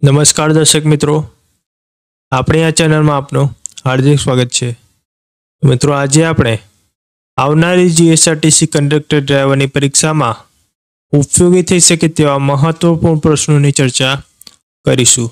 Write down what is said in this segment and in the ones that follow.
નમસ્કાર દર્શક મિત્રો, આપણી આ ચેનલમાં આપનું હાર્દિક સ્વાગત છે। મિત્રો, આજે આપણે આવનારી જીએસઆરટીસી કંડક્ટર ડ્રાઈવરની પરીક્ષામાં ઉપયોગી થઈ શકે તેવા મહત્વપૂર્ણ પ્રશ્નોની ચર્ચા કરીશું।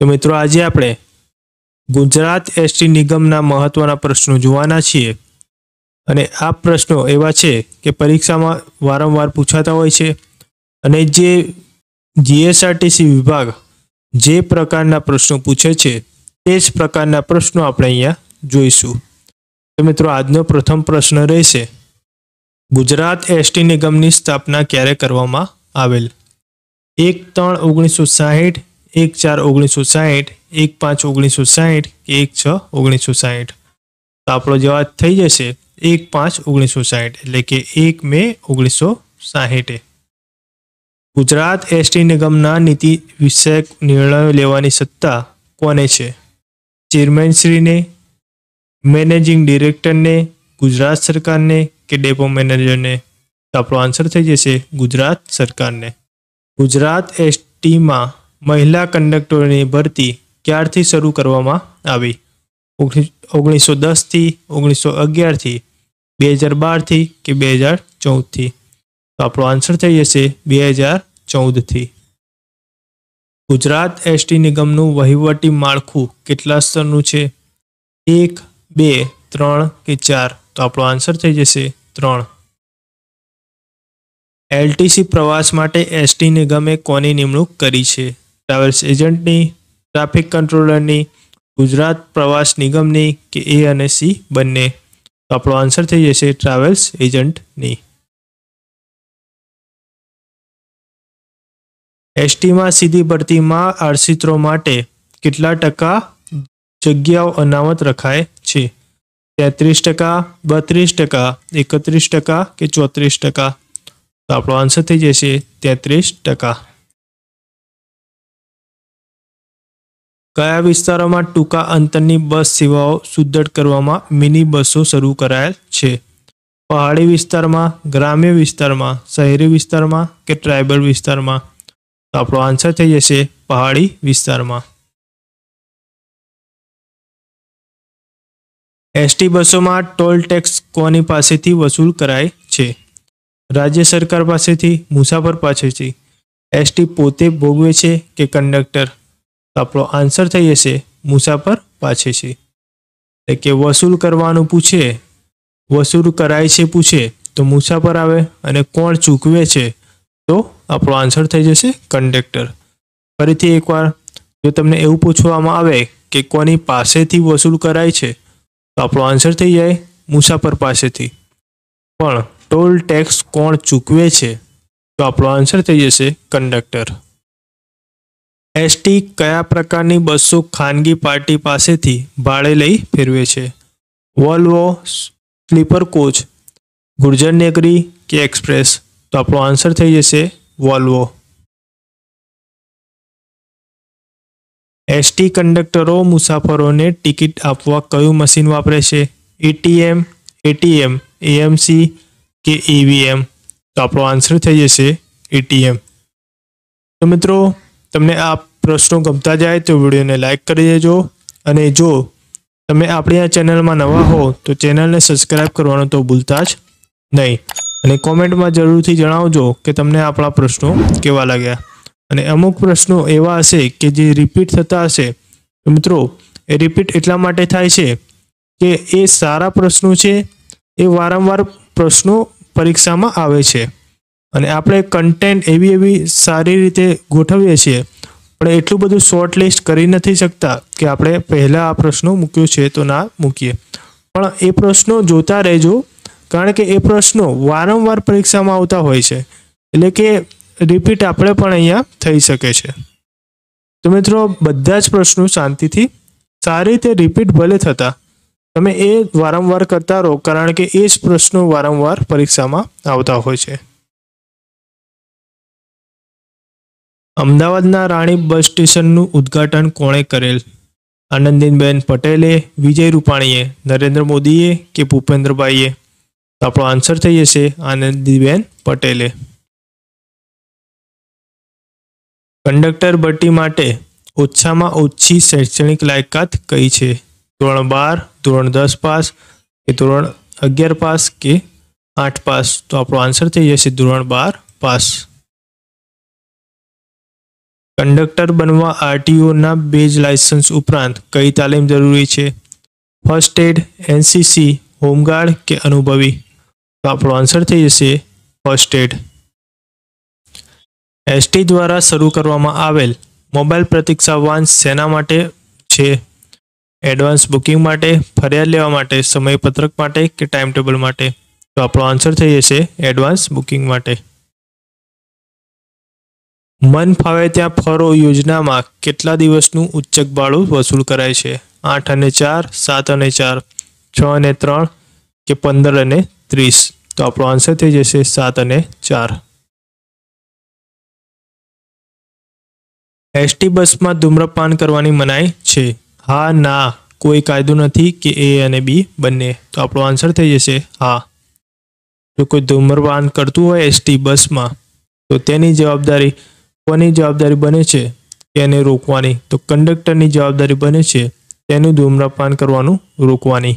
તો મિત્રો, આજે આપણે ગુજરાત એસટી નિગમના મહત્વના પ્રશ્નો જોવાના છીએ અને આ પ્રશ્નો એવા છે કે પરીક્ષામાં વારંવાર પૂછાતા હોય છે અને જે જીએસઆરટીસી વિભાગ જે પ્રકારના પ્રશ્નો પૂછે છે તે જ પ્રકારના પ્રશ્નો આપણે અહીંયા જોઈશું। તો મિત્રો, આજનો પ્રથમ પ્રશ્ન રહેશે, ગુજરાત એસટી નિગમની સ્થાપના ક્યારે કરવામાં આવેલ? 1-3-1960, 1-4-1960, 1-5-1960 કે 1-6-1960? તો આપણો જવાબ થઈ જશે 1-5-1960 એટલે કે 1 મે 1960। ગુજરાત એસટી નિગમના નીતિ વિષયક નિર્ણયો લેવાની સત્તા કોને છે? ચેરમેનશ્રીને, મેનેજિંગ ડિરેક્ટરને, ગુજરાત સરકારને કે ડેપો મેનેજરને? તો આપણો આન્સર થઈ જશે ગુજરાત સરકારને। ગુજરાત એસટીમાં મહિલા કંડક્ટરોની ભરતી ક્યારથી શરૂ કરવામાં આવી? 1910થી, 1911થી, 2012થી કે 2014થી? તો આપણો આન્સર થઈ જશે 2014થી। ગુજરાત એસટી નિગમનું વહીવટી માળખું કેટલા સ્તરનું છે? 1, 2, 3 કે 4? તો આપણો આન્સર થઈ જશે 3। એલટીસી પ્રવાસ માટે એસટી નિગમે કોની નિમણૂક કરી છે? ટ્રાવેલ્સ એજન્ટની, ટ્રાફિક કંટ્રોલરની, ગુજરાત પ્રવાસ નિગમની કે એ અને સી બંને? તો આપણો આન્સર થઈ જશે ટ્રાવેલ્સ એજન્ટની। એસટીમાં સીધી ભરતીમાં આરક્ષિતો માટે કેટલા ટકા જગ્યાઓ અનામત રખાય છે? 33%, 32%, 31% કે 34%? તો આપણો આન્સર થઈ જશે 33%। કયા વિસ્તારોમાં ટૂંકા અંતરની બસ સેવાઓ સુદ્ધર કરવામાં મિની બસો શરૂ કરાયેલ છે? પહાડી વિસ્તારમાં, ગ્રામ્ય વિસ્તારમાં, શહેરી વિસ્તારમાં કે ટ્રાઇબલ વિસ્તારમાં? તો આપણો આન્સર થઈ જશે પહાડી વિસ્તારમાં। એસટી બસોમાં ટોલ ટેક્સ કોની પાસેથી વસૂલ કરાય છે? રાજ્ય સરકાર પાસેથી, મુસાફર પાસેથી? એસટી પોતે ભોગવે છે કે કંડક્ટર? તો આપણો આન્સર થઈ જશે મુસાફર પાસેથી। એટલે કે વસૂલ કરવાનું પૂછે, વસૂલ કરાય છે પૂછે તો મુસાફર આવે અને કોણ ચૂકવે છે તો આપણો આન્સર થઈ જશે કંડક્ટર। ફરીથી એકવાર, જો તમને એવું પૂછવામાં આવે કે કોની પાસેથી વસૂલ કરાય છે તો આપણો આન્સર થઈ જાય મુસાફર પાસેથી, પણ ટોલ ટેક્સ કોણ ચૂકવે છે તો આપણો આન્સર થઈ જશે કંડક્ટર। એસટી કયા પ્રકારની બસો ખાનગી પાર્ટી પાસેથી ભાડે લઈ ફેરવે છે? વોલ્વો, સ્લીપર કોચ, ગુર્જર નગરી કે એક્સપ્રેસ? તો આપણો આન્સર થઈ જશે વોલ્વો। એસટી કંડક્ટરો મુસાફરોને ટિકિટ આપવા કયું મશીન વાપરે છે? એટીએમ, એટીએમ, એએમસી કે ઈવીએમ? તો આપણો આન્સર થઈ જશે એટીએમ। તો મિત્રો, તમને આ પ્રશ્નો ગમતા જાય તો વિડીયોને લાઈક કરી દેજો અને જો તમે આપણી આ ચેનલમાં નવા હો તો ચેનલને સબસ્ક્રાઈબ કરવાનું તો ભૂલતા જ નહીં અને કોમેન્ટમાં જરૂરથી જણાવજો કે તમને આપણા પ્રશ્નો કેવા લાગ્યા। અને અમુક પ્રશ્નો એવા હશે કે જે રિપીટ થતા હશે તો મિત્રો, એ રિપીટ એટલા માટે થાય છે કે એ સારા પ્રશ્નો છે, એ વારંવાર પ્રશ્નો પરીક્ષામાં આવે છે અને આપણે કન્ટેન્ટ એવી સારી રીતે ગોઠવીએ છીએ પણ એટલું બધું શોર્ટ લિસ્ટ કરી નથી શકતા કે આપણે પહેલાં આ પ્રશ્નો મૂક્યો છે તો ના મૂકીએ, પણ એ પ્રશ્નો જોતા રહેજો કારણ કે એ પ્રશ્નો વારંવાર પરીક્ષામાં આવતા હોય છે એટલે કે રિપીટ આપણે પણ અહીંયા થઈ શકે છે। તો મિત્રો, બધા જ પ્રશ્નો શાંતિથી સારી રીતે રિપીટ ભલે થતા તમે એ વારંવાર કરતા રહો કારણ કે એ જ પ્રશ્નો વારંવાર પરીક્ષામાં આવતા હોય છે। અમદાવાદના રાણી બસ સ્ટેશનનું ઉદ્ઘાટન કોણે કરેલ? આનંદીબેન પટેલે, વિજય રૂપાણીએ, નરેન્દ્ર મોદીએ કે ભૂપેન્દ્રભાઈએ? તો આપણો આન્સર થઈ જશે આનંદીબેન પટેલે। કંડક્ટર ભરતી માટે ઓછામાં ઓછી શૈક્ષણિક લાયકાત કઈ છે? ધોરણ 12, ધોરણ 10 પાસ કે ધોરણ 11 પાસ કે 8 પાસ? તો આપણો આન્સર થઈ જશે ધોરણ 12 પાસ. કંડક્ટર બનવા આરટીઓના બેઝ લાયસન્સ ઉપરાંત કઈ તાલીમ જરૂરી છે? ફર્સ્ટ એડ, એનસીસી, હોમગાર્ડ કે અનુભવી? તો આપણો આન્સર થઈ જશે ફર્સ્ટ એડ. એસટી દ્વારા શરૂ કરવામાં આવેલ મોબાઈલ પ્રતીક્ષા વાન શેના માટે છે? એડવાન્સ બુકિંગ માટે, ફરિયાદ લેવા માટે, સમયપત્રક માટે કે ટાઈમ ટેબલ માટે? તો આપણો આન્સર થઈ જશે એડવાન્સ બુકિંગ માટે. મન ફાવે ત્યાં ફરો યોજનામાં કેટલા દિવસનું ઉચ્ચક ભાડું વસૂલ કરાય છે? 8 અને 4, 7 અને 4, 6 અને 3 કે 15 અને 30? તો આપણો આન્સર થઈ જશે 7 અને 4. એસટી બસમાં ધૂમ્રપાન કરવાની મનાઈ છે? હા, ના, કોઈ કાયદો નથી કે એ અને બી બંને? તો આપણો આન્સર થઈ જશે હા. જો કોઈ ધૂમ્રપાન કરતું હોય એસટી બસમાં તો તેની જવાબદારી કોની જવાબદારી બને છે? તેને રોકવાની. તો કંડક્ટરની જવાબદારી બને છે તેનું ધૂમ્રપાન કરવાનું રોકવાની.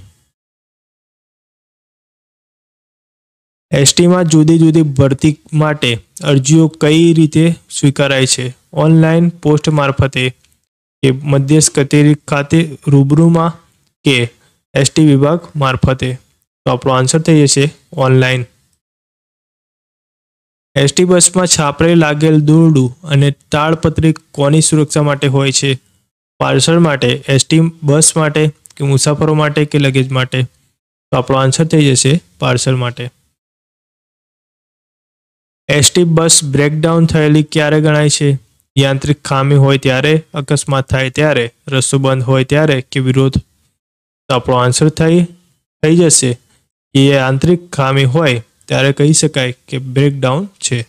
એસટીમાં જુદી જુદી ભરતી માટે અરજીઓ કઈ રીતે સ્વીકારાય છે? ઓનલાઈન, પોસ્ટ મારફતે કે મધ્યસ્થ કચેરી ખાતે રૂબરૂમાં કે એસટી વિભાગ મારફતે? તો આપણો આન્સર થઈ જશે ઓનલાઈન. એસટી બસમાં છાપરે લાગેલ દોરડું અને તાળપત્રી કોની સુરક્ષા માટે હોય છે? પાર્સલ માટે, એસટી બસ માટે કે મુસાફરો માટે કે લગેજ માટે? તો આપણો આન્સર થઈ જશે પાર્સલ માટે. એસટી બસ બ્રેકડાઉન થયેલી ક્યારે ગણાય છે? યાંત્રિક ખામી હોય ત્યારે, અકસ્માત થાય ત્યારે, રસ્તો બંધ હોય ત્યારે કે વિરોધ? તો આપણો આન્સર થઈ જશે કે યાંત્રિક ખામી હોય ત્યારે કહી શકાય કે બ્રેકડાઉન છે.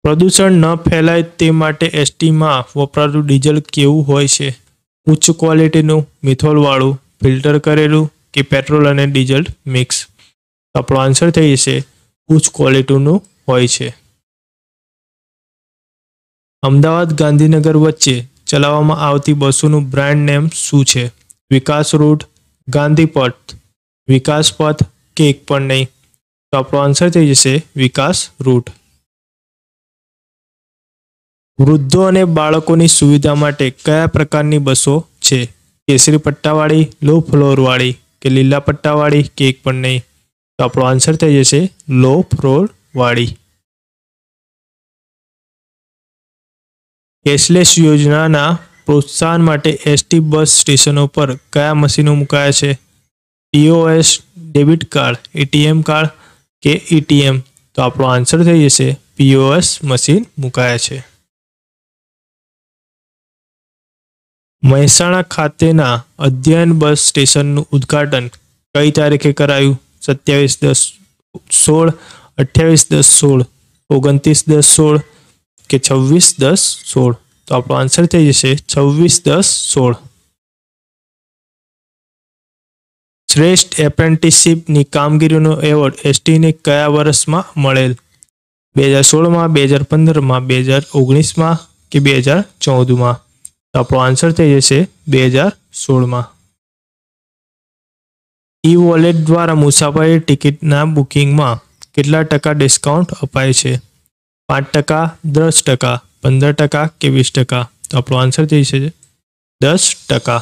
પ્રદૂષણ ન ફેલાય તે માટે એસટીમાં વપરાતું ડીઝલ કેવું હોય છે? ઉચ્ચ ક્વોલિટીનું, મિથોલવાળું, ફિલ્ટર કરેલું કે પેટ્રોલ અને ડીઝલ મિક્સ? આપણો આન્સર થઈ જશે ઉચ્ચ ક્વોલિટીનું હોય છે. અમદાવાદ ગાંધીનગર વચ્ચે ચલાવવામાં આવતી બસોનું બ્રાન્ડ નેમ શું છે? વિકાસ રૂટ, ગાંધીપથ, વિકાસ પથ કે એક પણ નહીં? તો આપણો આન્સર થઈ જશે વિકાસ રૂટ. વૃદ્ધો અને બાળકોની સુવિધા માટે કયા પ્રકારની બસો છે? કેસરી પટ્ટાવાળી, લો ફ્લોરવાળી કે લીલા પટ્ટાવાળી કે એક પણ નહીં? તો આપણો આન્સર થઈ જશે લો ફ્લોરવાળી. કેશલેસ યોજનાના પ્રોત્સાહન માટે એસટી બસ સ્ટેશનો પર કયા મશીનો મુકાયા છે? POS, debit card, ATM card કે એટીએમ? તો આપણો આન્સર થઈ જશે પીઓએસ મશીન મુકાયા છે. મહેસાણા ખાતેના અધ્યયન બસ સ્ટેશનનું ઉદ્ઘાટન કઈ તારીખે કરાયું? 27/10/16, 28/10/16, 29/10/16 કે 26/10/16? તો આપણો આન્સર થઈ જશે 26/10/16. શ્રેષ્ઠ એપ્રેન્ટિસશીપની કામગીરીનો એવોર્ડ એસટીને કયા વર્ષમાં મળેલ? 2016માં, 2015માં, 2019માં કે 2014માં? તો આપણો આન્સર થઈ જશે 2016માં. ઈ વોલેટ દ્વારા મુસાફરી ટિકિટના બુકિંગમાં કેટલા ટકા ડિસ્કાઉન્ટ અપાય છે? 5%, 10%, 15% કે 20%? તો આપણો આન્સર થઈ જશે 10%.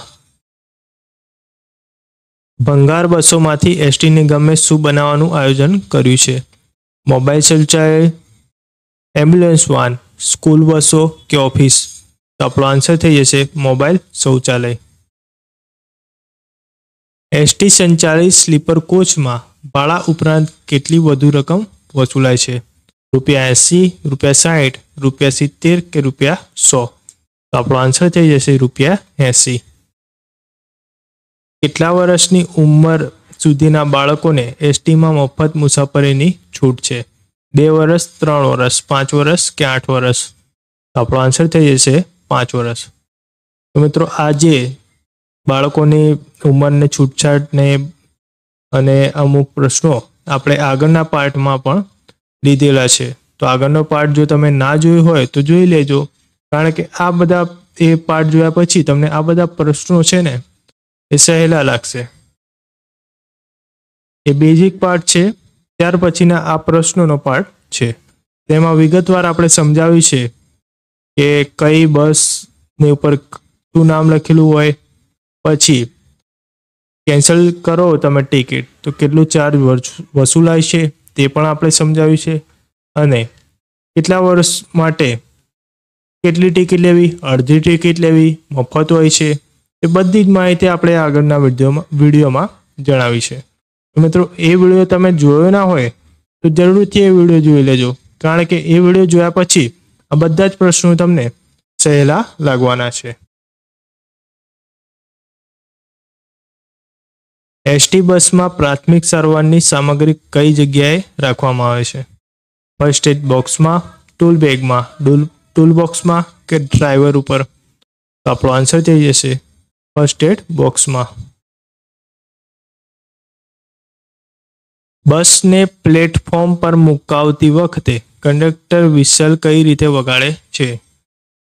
ભંગાર બસોમાંથી એસટી નિગમે શું બનાવવાનું આયોજન કર્યું છે? મોબાઈલ શૌચાલય, એમ્બ્યુલન્સ વાન, સ્કૂલ બસો કે ઓફિસ? તો આપણો આન્સર થઈ જશે મોબાઈલ શૌચાલય. એસટી સંચાલિત સ્લીપર કોચમાં ભાડા ઉપરાંત કેટલી વધુ રકમ વસૂલાય છે? ₹80, ₹60, ₹70 કે ₹100? તો આપણો આન્સર થઈ જશે ₹80. કેટલા વર્ષની ઉંમર સુધીના બાળકોને એસટીમાં મફત મુસાફરીની છૂટ છે? 2 વર્ષ, 3 વર્ષ, 5 વર્ષ કે 8 વર્ષ? તો આપણો આન્સર થઈ જશે 5 વર્ષ. તો મિત્રો આજે બાળકોની ઉંમરને છૂટછાટને અને અમુક પ્રશ્નો આપણે આગળના પાર્ટમાં પણ લીધેલા છે. તો આગળનો પાર્ટ જો તમે ના જોયું હોય તો જોઈ લેજો. કારણ કે આ બધા એ પાર્ટ જોયા પછી તમને આ બધા પ્રશ્નો છે ને એ સહેલા લાગશે. એ બેઝિક પાર્ટ છે. ત્યાર પછીના આ પ્રશ્નોનો પાર્ટ છે. તેમાં વિગતવાર આપણે સમજાવ્યું છે કે કઈ બસની ઉપર શું નામ લખેલું હોય, પછી કેન્સલ કરો તમે ટિકિટ તો કેટલું ચાર્જ વસૂલાય છે તે પણ આપણે સમજાવ્યું છે, અને કેટલા વર્ષ માટે કેટલી ટિકિટ લેવી, અડધી ટિકિટ લેવી, મફત હોય છે, એ બધી જ માહિતી આપણે આગળના વિડીયોમાં જણાવી છે. મિત્રો એ વિડીયો તમે જોયો ના હોય તો જરૂરથી એ વિડીયો જોઈ લેજો, કારણ કે એ વિડીયો જોયા પછી આ બધા જ પ્રશ્નો તમને સહેલા લાગવાના છે. એસટી બસમાં પ્રાથમિક સારવારની સામગ્રી કઈ જગ્યાએ રાખવામાં આવે છે? ફર્સ્ટ એડ બોક્સમાં, ટૂલ બેગમાં, ટૂલ બોક્સમાં કે ડ્રાઈવર ઉપર? તો આપણો આન્સર થઈ જશે ફર્સ્ટ એડ બોક્સમાં. બસને પ્લેટફોર્મ પર મુકાવતી વખતે કંડક્ટર વિસલ કઈ રીતે વગાડે છે?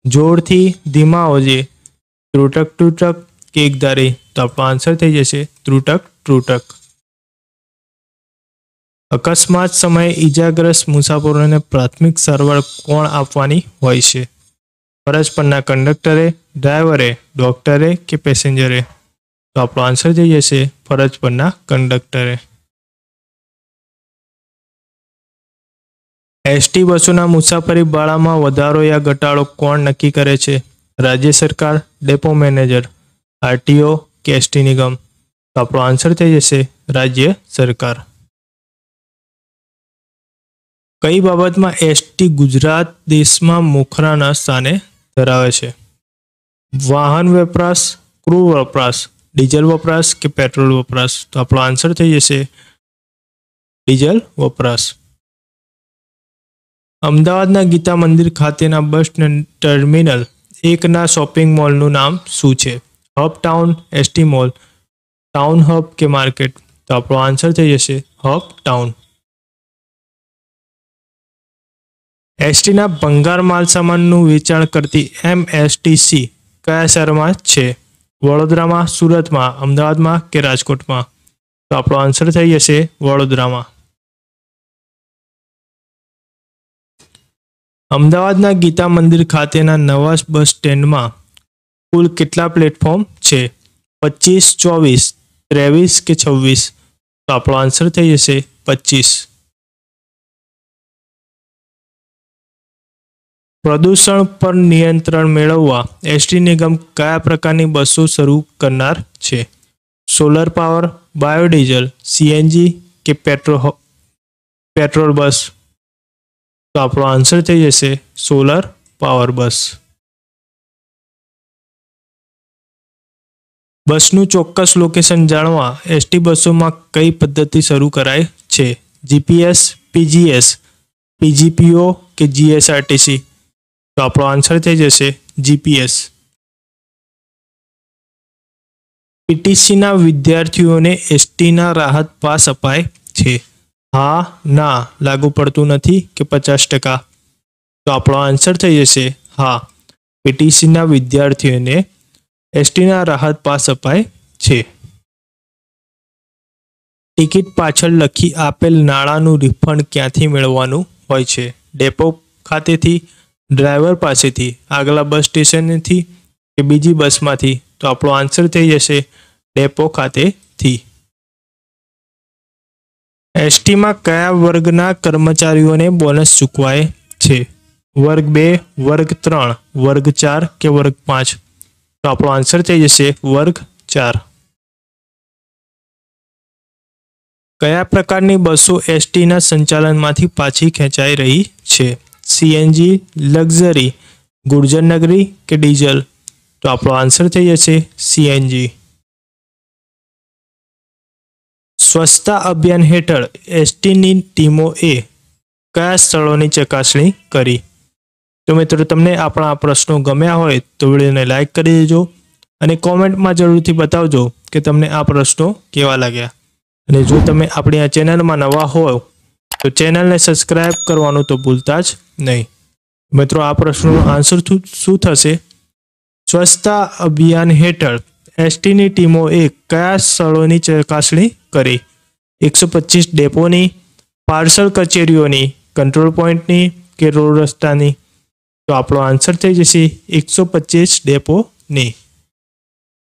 જોરથી, ધીમા અવાજે, ત્રુટક ત્રુટક કે એકધારી? તો આપણો આન્સર થઈ જશે ત્રુટક ત્રુટક. અકસ્માત સમયે ઈજાગ્રસ્ત મુસાફરોને પ્રાથમિક સારવાર કોણ આપવાની હોય છે? ફરજ પરના કંડક્ટરે, ડ્રાઈવરે, ડોક્ટરે કે પેસેન્જરે? તો આપણો આન્સર થઈ જશે ફરજ પરના કંડક્ટરે. એસટી બસોના મુસાફરી ભાડામાં વધારો યા ઘટાડો કોણ નક્કી કરે છે? રાજ્ય સરકાર, ડેપો મેનેજર, આરટીઓ કે એસટી નિગમ? તો આપણો આન્સર થઈ જશે રાજ્ય સરકાર. કઈ બાબતમાં એસટી ગુજરાત દેશમાં મોખરાના સ્થાને ધરાવે છે? વાહન વપરાશ, ક્રૂ વપરાશ, ડીઝલ વપરાશ કે પેટ્રોલ વપરાશ? તો આપણો આન્સર થઈ જશે ડીઝલ વપરાશ. અમદાવાદના ગીતા મંદિર ખાતેના બસ ટર્મિનલ 1ના શોપિંગ મોલનું નામ શું છે? Hub town, ST mall, town hub કે માર્કેટ? તો આપણો આન્સર થઈ જશે હબ ટાઉન. એસટીના ભંગાર માલસામાનનું વેચાણ કરતી એમએસટીસી કયા શહેરમાં છે? વડોદરામાં, સુરતમાં, અમદાવાદમાં કે રાજકોટમાં? તો આપણો આન્સર થઈ જશે વડોદરામાં. અમદાવાદના ગીતા મંદિર ખાતેના નવા બસ સ્ટેન્ડમાં કુલ કેટલા પ્લેટફોર્મ છે? 25, 24, 23 કે 26? તો આપણો આન્સર થઈ જશે 25. પ્રદૂષણ પર નિયંત્રણ મેળવવા એસટી નિગમ કયા પ્રકારની બસો શરૂ કરનાર છે? સોલર પાવર, બાયોડીઝલ, સીએનજી કે પેટ્રોલ બસ? તો આપણો આન્સર થઈ જશે સોલર પાવર બસ. બસનું ચોક્કસ લોકેશન જાણવા એસટી બસોમાં કઈ પદ્ધતિ શરૂ કરાઈ છે? જીપીએસ, પીજીએસ, પીજીપીઓ કે જીએસઆરટીસી? તો આપણો આન્સર થઈ જશે જીપીએસ. પીટીસીના વિદ્યાર્થીઓને એસટીના રાહત પાસ અપાય છે? હા, ના, લાગુ પડતું નથી કે 50%? તો આપણો આન્સર થઈ જશે હા. પીટીસીના વિદ્યાર્થીઓને એસટીના રાહત પાસ અપાય છે. ટિકિટ પાછળ લખી આપેલ નાણાંનું રિફંડ ક્યાંથી મેળવવાનું હોય છે? ડેપો ખાતેથી, ડ્રાઈવર પાસેથી, આગલા બસ સ્ટેશનથી કે બીજી બસમાંથી? તો આપણો આન્સર થઈ જશે ડેપો ખાતેથી. એસટીમાં કયા વર્ગના કર્મચારીઓને બોનસ ચૂકવાય છે? વર્ગ 2, વર્ગ 3, વર્ગ 4 કે વર્ગ 5? તો આપણો આન્સર થઈ જશે વર્ગ 4. કયા પ્રકારની બસો એસટીના સંચાલનમાંથી પાછી ખેંચાઈ રહી છે? સીએનજી, લક્ઝરી, ગુર્જરનગરી કે ડીઝલ? તો આપણો આન્સર થઈ જશે સીએનજી. સ્વચ્છતા અભિયાન હેઠળ એસટીની ટીમોએ કયા સ્થળોની ચકાસણી કરી? તો મિત્રો તમને આપણા પ્રશ્નો ગમ્યા હોય તો વિડીયોને લાઈક કરી દેજો અને કોમેન્ટમાં જરૂરથી બતાવજો કે તમને આ પ્રશ્નો કેવા લાગ્યા. અને જો તમે આપણી આ ચેનલમાં નવા હોવ તો ચેનલને સબસ્ક્રાઇબ કરવાનું તો ભૂલતા જ નહીં. મિત્રો આ પ્રશ્નનો આન્સર શું થશે? સ્વચ્છતા અભિયાન હેઠળ એસટીની ટીમોએ કયા સ્થળોની ચકાસણી કરી? 125 ડેપોની, પાર્સલ કચેરીઓની, કંટ્રોલ પોઈન્ટની કે રોડ રસ્તાની? તો આપણો આન્સર થઈ જશે 125 ડેપોની.